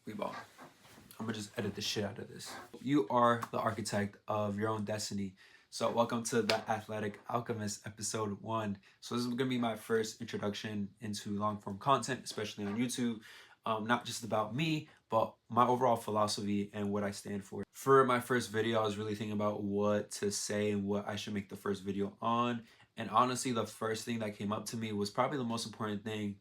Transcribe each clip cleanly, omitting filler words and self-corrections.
We ball. I'm gonna just edit the shit out of this. You are the architect of your own destiny. So welcome to the Athletic Alchemist episode 1. So this is gonna be my first introduction into long form content, especially on YouTube. Not just about me, but my overall philosophy and what I stand for. For my first video, I was really thinking about what to say and what I should make the first video on. And honestly, the first thing that came up to me was probably the most important thing,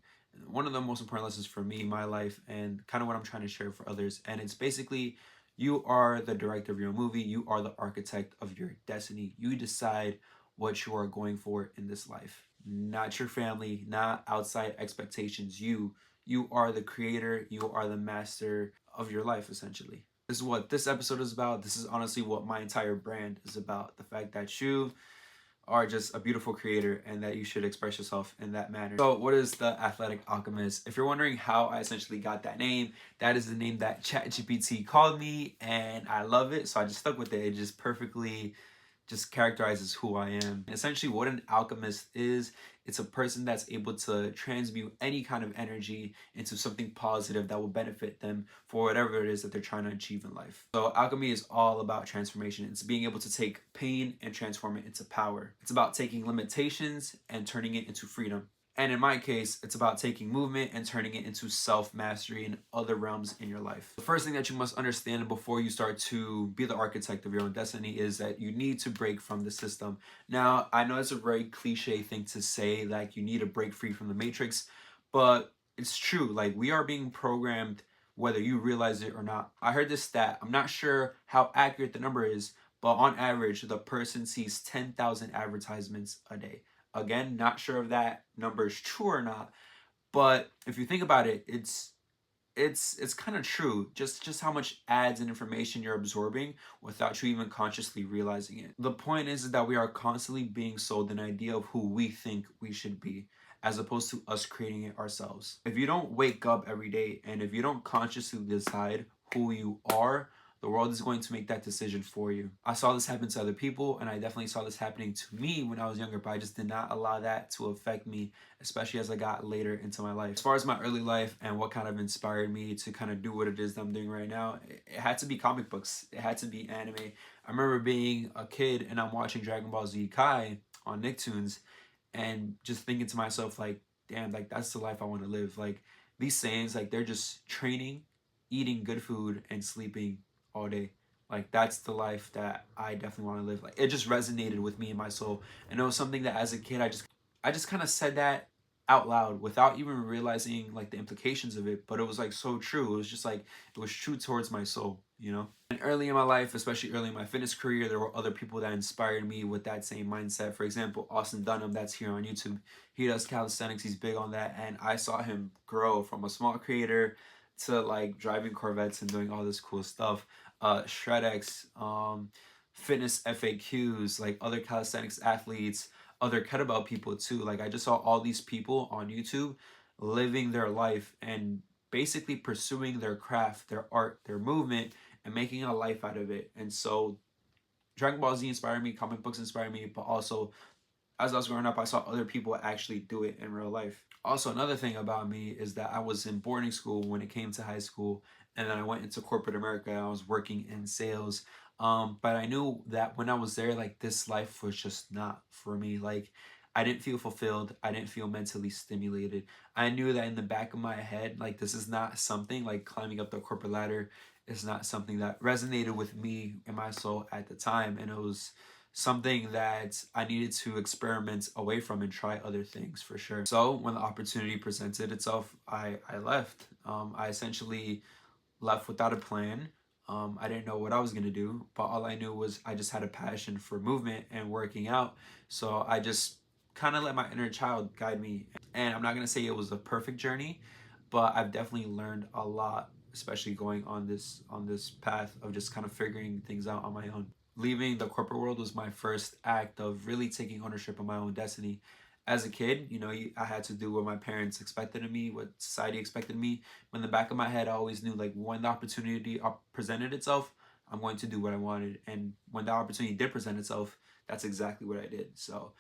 one of the most important lessons for me in my life, and kind of what I'm trying to share for others. And it's basically, you are the director of your movie. You are the architect of your destiny. You decide what you are going for in this life, not your family, not outside expectations. You are the creator. You are the master of your life, essentially. This is what this episode is about. This is honestly what my entire brand is about. The fact that you are just a beautiful creator and that you should express yourself in that manner. So what is the Athletic Alchemist? If you're wondering how I essentially got that name, that is the name that ChatGPT called me, and I love it, so I just stuck with it. It just perfectly just characterizes who I am. Essentially, what an alchemist is, it's a person that's able to transmute any kind of energy into something positive that will benefit them for whatever it is that they're trying to achieve in life. So alchemy is all about transformation. It's being able to take pain and transform it into power. It's about taking limitations and turning it into freedom. And in my case, it's about taking movement and turning it into self-mastery in other realms in your life. The first thing that you must understand before you start to be the architect of your own destiny is that you need to break from the system. Now, I know it's a very cliche thing to say, like you need to break free from the matrix, but it's true. Like, we are being programmed whether you realize it or not. I heard this stat. I'm not sure how accurate the number is, but on average, the person sees 10,000 advertisements a day. Again, not sure if that number is true or not, but if you think about it, it's kind of true. Just how much ads and information you're absorbing without you even consciously realizing it. The point is that we are constantly being sold an idea of who we think we should be, as opposed to us creating it ourselves. If you don't wake up every day and if you don't consciously decide who you are, the world is going to make that decision for you. I saw this happen to other people, and I definitely saw this happening to me when I was younger, but I just did not allow that to affect me, especially as I got later into my life. As far as my early life and what kind of inspired me to kind of do what it is that I'm doing right now, it had to be comic books. It had to be anime. I remember being a kid and I'm watching Dragon Ball Z Kai on Nicktoons and just thinking to myself, like, damn, like that's the life I want to live. Like, these Saiyans, like, they're just training, eating good food, and sleeping all day. Like, that's the life that I definitely want to live. Like, it just resonated with me in my soul, and it was something that as a kid I just kind of said that out loud without even realizing like the implications of it, but it was like so true. It was just like, it was true towards my soul, you know. And early in my life, especially early in my fitness career, there were other people that inspired me with that same mindset. For example, Austin Dunham, that's here on YouTube. He does calisthenics, he's big on that, and I saw him grow from a small creator to like driving Corvettes and doing all this cool stuff. ShredX, fitness FAQs, like other calisthenics athletes, other kettlebell people too. Like, I just saw all these people on YouTube living their life and basically pursuing their craft, their art, their movement, and making a life out of it. And so Dragon Ball Z inspired me, comic books inspired me, but also as I was growing up, I saw other people actually do it in real life. Also, another thing about me is that I was in boarding school when it came to high school, and then I went into corporate America. I was working in sales. But I knew that when I was there, like, this life was just not for me. Like, I didn't feel fulfilled. I didn't feel mentally stimulated. I knew that in the back of my head, like, this is not something, like climbing up the corporate ladder is not something that resonated with me in my soul at the time. And it was something that I needed to experiment away from and try other things for sure. So when the opportunity presented itself, I left. I essentially left without a plan. I didn't know what I was going to do, but all I knew was I just had a passion for movement and working out. So I just kind of let my inner child guide me. And I'm not going to say it was a perfect journey, but I've definitely learned a lot, especially going on this path of just kind of figuring things out on my own. Leaving the corporate world was my first act of really taking ownership of my own destiny. As a kid, you know, I had to do what my parents expected of me, what society expected of me. But in the back of my head, I always knew, like, when the opportunity presented itself, I'm going to do what I wanted. And when the opportunity did present itself, that's exactly what I did. So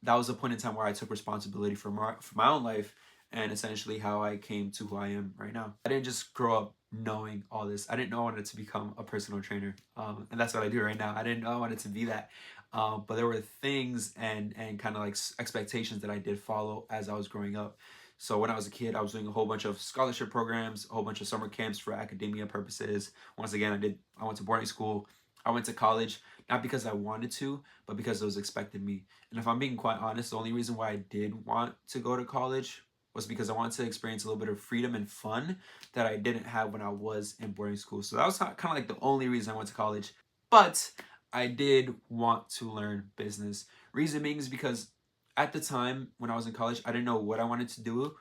that was a point in time where I took responsibility for my own life. and essentially how I came to who I am right now. I didn't just grow up knowing all this. I didn't know I wanted to become a personal trainer, and that's what I do right now. I didn't know I wanted to be that, but there were things and kind of like expectations that I did follow as I was growing up. So when I was a kid, I was doing a whole bunch of scholarship programs, a whole bunch of summer camps for academia purposes. Once again, I went to boarding school. I went to college, not because I wanted to, but because it was expected me. And if I'm being quite honest, the only reason why I did want to go to college was because I wanted to experience a little bit of freedom and fun that I didn't have when I was in boarding school. So that was kind of like the only reason I went to college. But I did want to learn business. Reason being is because at the time when I was in college, I didn't know what I wanted to do.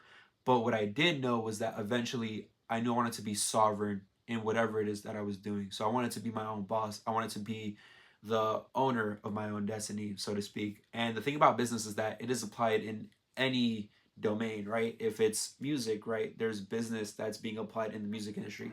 But what I did know was that eventually I knew I wanted to be sovereign in whatever it is that I was doing. So I wanted to be my own boss. I wanted to be the owner of my own destiny, so to speak. And the thing about business is that it is applied in any domain, right? If it's music, right, there's business that's being applied in the music industry.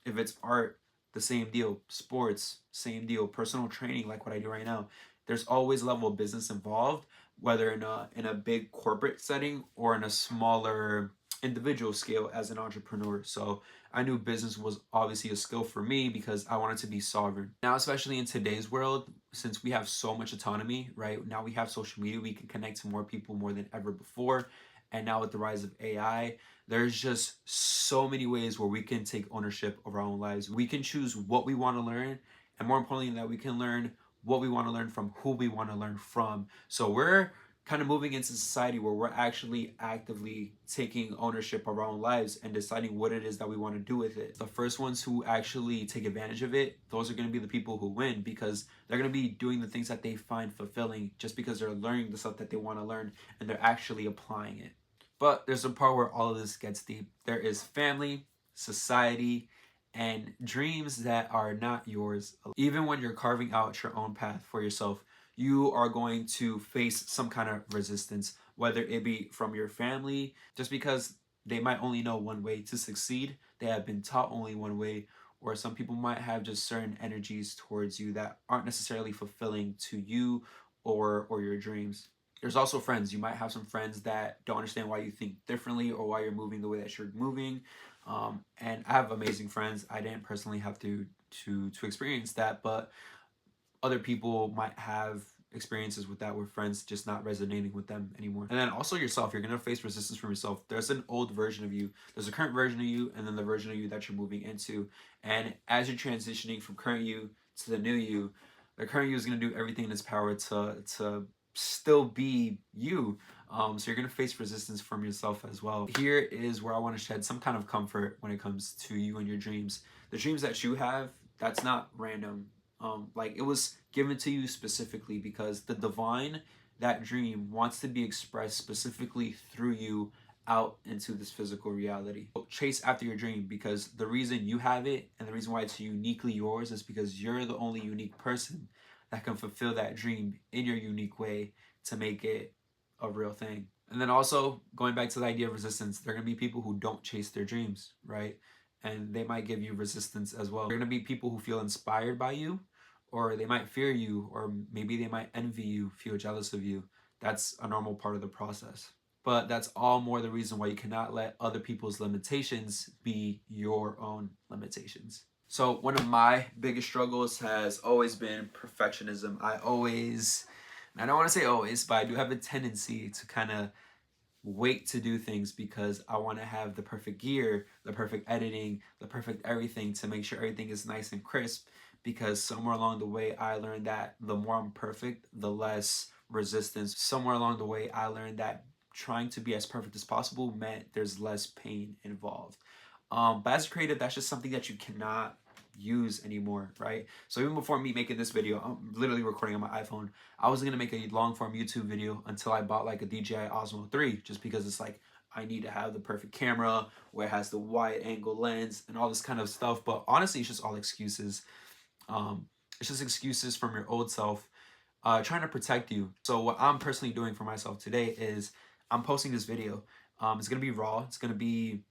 If it's art, the same deal. Sports, same deal. Personal training, like what I do right now, there's always a level of business involved, whether in a big corporate setting or in a smaller individual scale as an entrepreneur. So I knew business was obviously a skill for me because I wanted to be sovereign. Now, especially in today's world, since we have so much autonomy, right? Now we have social media, we can connect to more people more than ever before. And now with the rise of AI, there's just so many ways where we can take ownership of our own lives. We can choose what we want to learn, and more importantly, that we can learn what we want to learn from who we want to learn from. So we're kind of moving into society where we're actually actively taking ownership of our own lives and deciding what it is that we want to do with it. The first ones who actually take advantage of it, those are going to be the people who win, because they're going to be doing the things that they find fulfilling just because they're learning the stuff that they want to learn and they're actually applying it. But there's a part where all of this gets deep. There is family, society, and dreams that are not yours. Even when you're carving out your own path for yourself, you are going to face some kind of resistance, whether it be from your family, just because they might only know one way to succeed. They have been taught only one way, or some people might have just certain energies towards you that aren't necessarily fulfilling to you or your dreams. There's also friends. You might have some friends that don't understand why you think differently or why you're moving the way that you're moving. And I have amazing friends. I didn't personally have to experience that, but other people might have experiences with that, with friends just not resonating with them anymore. And then also yourself, you're gonna face resistance from yourself. There's an old version of you, there's a current version of you, and then the version of you that you're moving into. And as you're transitioning from current you to the new you, the current you is gonna do everything in its power to still be you. So you're gonna face resistance from yourself as well. Here is where I want to shed some kind of comfort when it comes to you and your dreams. The dreams that you have, that's not random. Like, it was given to you specifically because the divine, that dream, wants to be expressed specifically through you out into this physical reality. Chase after your dream, because the reason you have it and the reason why it's uniquely yours is because you're the only unique person that can fulfill that dream in your unique way to make it a real thing. And then also, going back to the idea of resistance, there are going to be people who don't chase their dreams, right? And they might give you resistance as well. There are going to be people who feel inspired by you, or they might fear you, or maybe they might envy you, feel jealous of you. That's a normal part of the process. But that's all more the reason why you cannot let other people's limitations be your own limitations. So one of my biggest struggles has always been perfectionism. I don't want to say always, but I do have a tendency to kind of wait to do things because I want to have the perfect gear, the perfect editing, the perfect everything to make sure everything is nice and crisp. Because somewhere along the way, I learned that the more I'm perfect, the less resistance. Somewhere along the way, I learned that trying to be as perfect as possible meant there's less pain involved. But as a creative, that's just something that you cannot use anymore, right? So even before me making this video, I'm literally recording on my iPhone. I was gonna make a long form YouTube video until I bought like a DJI Osmo 3, just because it's like, I need to have the perfect camera where it has the wide angle lens and all this kind of stuff. But honestly, it's just all excuses. It's just excuses from your old self trying to protect you. So what I'm personally doing for myself today is I'm posting this video. It's gonna be raw. It's gonna be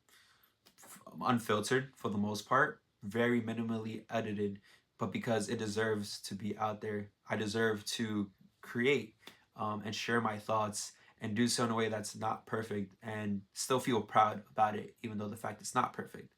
unfiltered for the most part, very minimally edited, but because it deserves to be out there, I deserve to create and share my thoughts and do so in a way that's not perfect and still feel proud about it, even though the fact it's not perfect.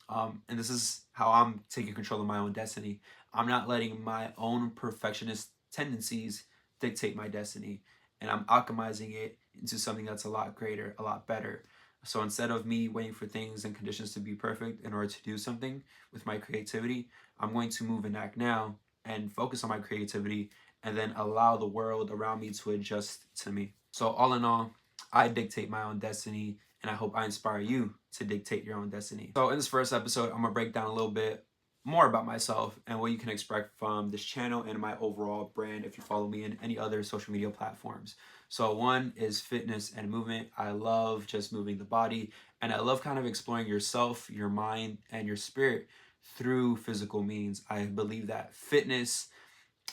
And this is how I'm taking control of my own destiny. I'm not letting my own perfectionist tendencies dictate my destiny, and I'm alchemizing it into something that's a lot greater, a lot better. So instead of me waiting for things and conditions to be perfect in order to do something with my creativity, I'm going to move and act now and focus on my creativity and then allow the world around me to adjust to me. So, all in all, I dictate my own destiny, and I hope I inspire you to dictate your own destiny. So in this first episode, I'm gonna break down a little bit more about myself and what you can expect from this channel and my overall brand if you follow me in any other social media platforms. So one is fitness and movement. I love just moving the body, and I love kind of exploring yourself, your mind, and your spirit through physical means. I believe that fitness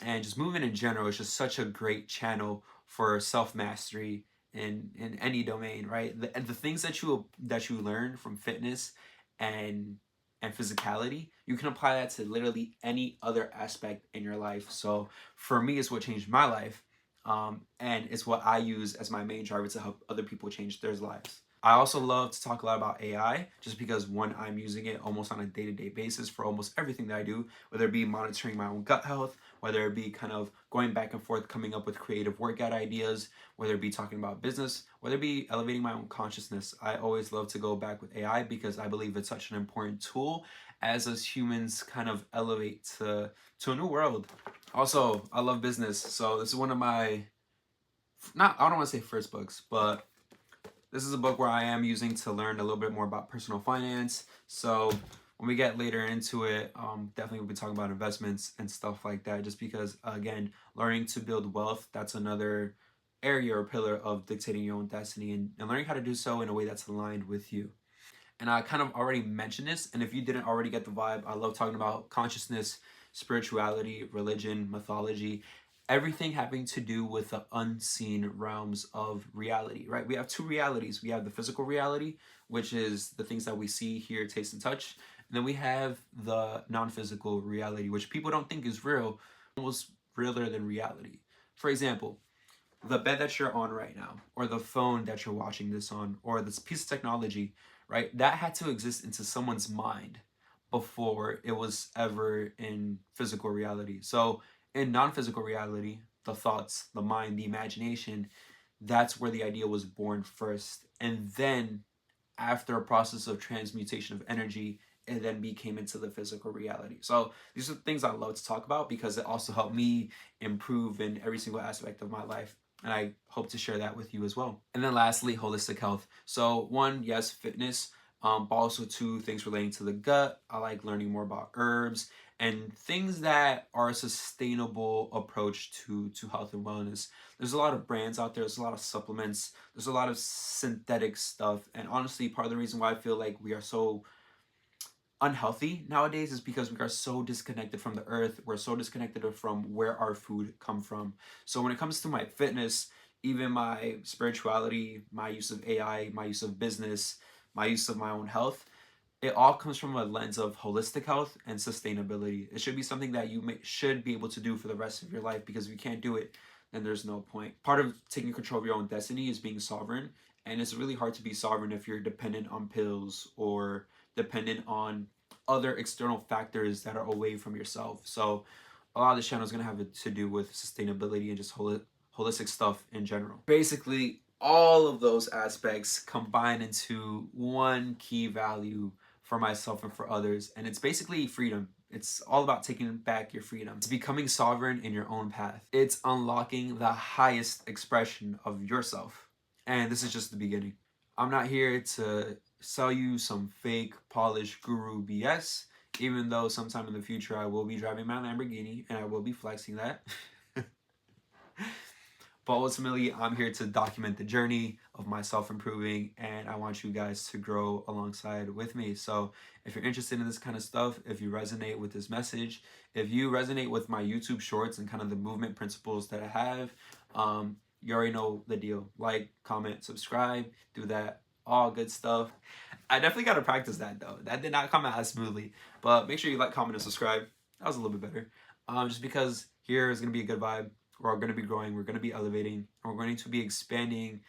and just movement in general is just such a great channel for self-mastery in any domain, right? The things that you learn from fitness and and physicality, you can apply that to literally any other aspect in your life. So for me, it's what changed my life, and it's what I use as my main driver to help other people change their lives. I also love to talk a lot about AI just because one, I'm using it almost on a day-to-day basis for almost everything that I do, whether it be monitoring my own gut health, whether it be kind of going back and forth, coming up with creative workout ideas, whether it be talking about business, whether it be elevating my own consciousness. I always love to go back with AI because I believe it's such an important tool as us humans kind of elevate to a new world. Also, I love business. So this is one of my, not, I don't want to say first books, but this is a book where I am using to learn a little bit more about personal finance. So when we get later into it, definitely we'll be talking about investments and stuff like that. Just because, again, learning to build wealth, that's another area or pillar of dictating your own destiny, and learning how to do so in a way that's aligned with you. And I kind of already mentioned this, and if you didn't already get the vibe, I love talking about consciousness, spirituality, religion, mythology, everything having to do with the unseen realms of reality, right? We have two realities. We have the physical reality, which is the things that we see, hear, taste, and touch. And then we have the non-physical reality, which people don't think is real, almost realer than reality. For example, the bed that you're on right now, or the phone that you're watching this on, or this piece of technology, right? That had to exist into someone's mind before it was ever in physical reality. So in non-physical reality, the thoughts, the mind, the imagination, that's where the idea was born first. And then after a process of transmutation of energy, it then became into the physical reality. So these are things I love to talk about because it also helped me improve in every single aspect of my life. And I hope to share that with you as well. And then lastly, holistic health. So one, yes, fitness, but also two, things relating to the gut. I like learning more about herbs and things that are a sustainable approach to health and wellness. There's a lot of brands out there, there's a lot of supplements, there's a lot of synthetic stuff. And honestly, part of the reason why I feel like we are so unhealthy nowadays is because we are so disconnected from the earth. We're so disconnected from where our food come from. So when it comes to my fitness, even my spirituality, my use of AI, my use of business, my use of my own health, it all comes from a lens of holistic health and sustainability. It should be something that should be able to do for the rest of your life, because if you can't do it, then there's no point. Part of taking control of your own destiny is being sovereign, and it's really hard to be sovereign if you're dependent on pills or dependent on other external factors that are away from yourself. So a lot of this channel is going to have to do with sustainability and just holistic stuff in general. Basically, all of those aspects combine into one key value for myself and for others, and it's basically freedom. It's all about taking back your freedom. It's becoming sovereign in your own path. It's unlocking the highest expression of yourself. And this is just the beginning. I'm not here to sell you some fake polished guru BS, even though sometime in the future I will be driving my Lamborghini and I will be flexing that. But ultimately, I'm here to document the journey of myself improving, and I want you guys to grow alongside with me. So if you're interested in this kind of stuff, if you resonate with this message, if you resonate with my YouTube shorts and kind of the movement principles that I have, you already know the deal. Like, comment, subscribe, do that, all good stuff. I definitely got to practice that though. That did not come out as smoothly, but make sure you like, comment, and subscribe. That was a little bit better. Just because here is going to be a good vibe. we're going to be growing, we're going to be elevating, and we're going to be expanding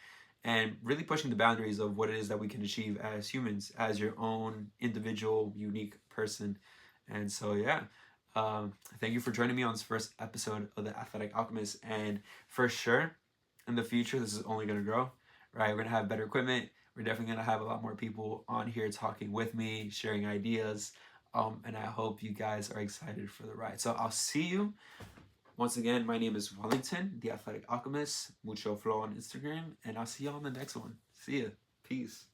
and really pushing the boundaries of what it is that we can achieve as humans, as your own individual, unique person. And so, yeah, thank you for joining me on this first episode of the Athletic Alchemist. And for sure, in the future, this is only going to grow, right? We're going to have better equipment. We're definitely going to have a lot more people on here talking with me, sharing ideas. And I hope you guys are excited for the ride. So I'll see you. Once again, my name is Wellington, the Athletic Alchemist. Mucho flow on Instagram. And I'll see you on the next one. See ya. Peace.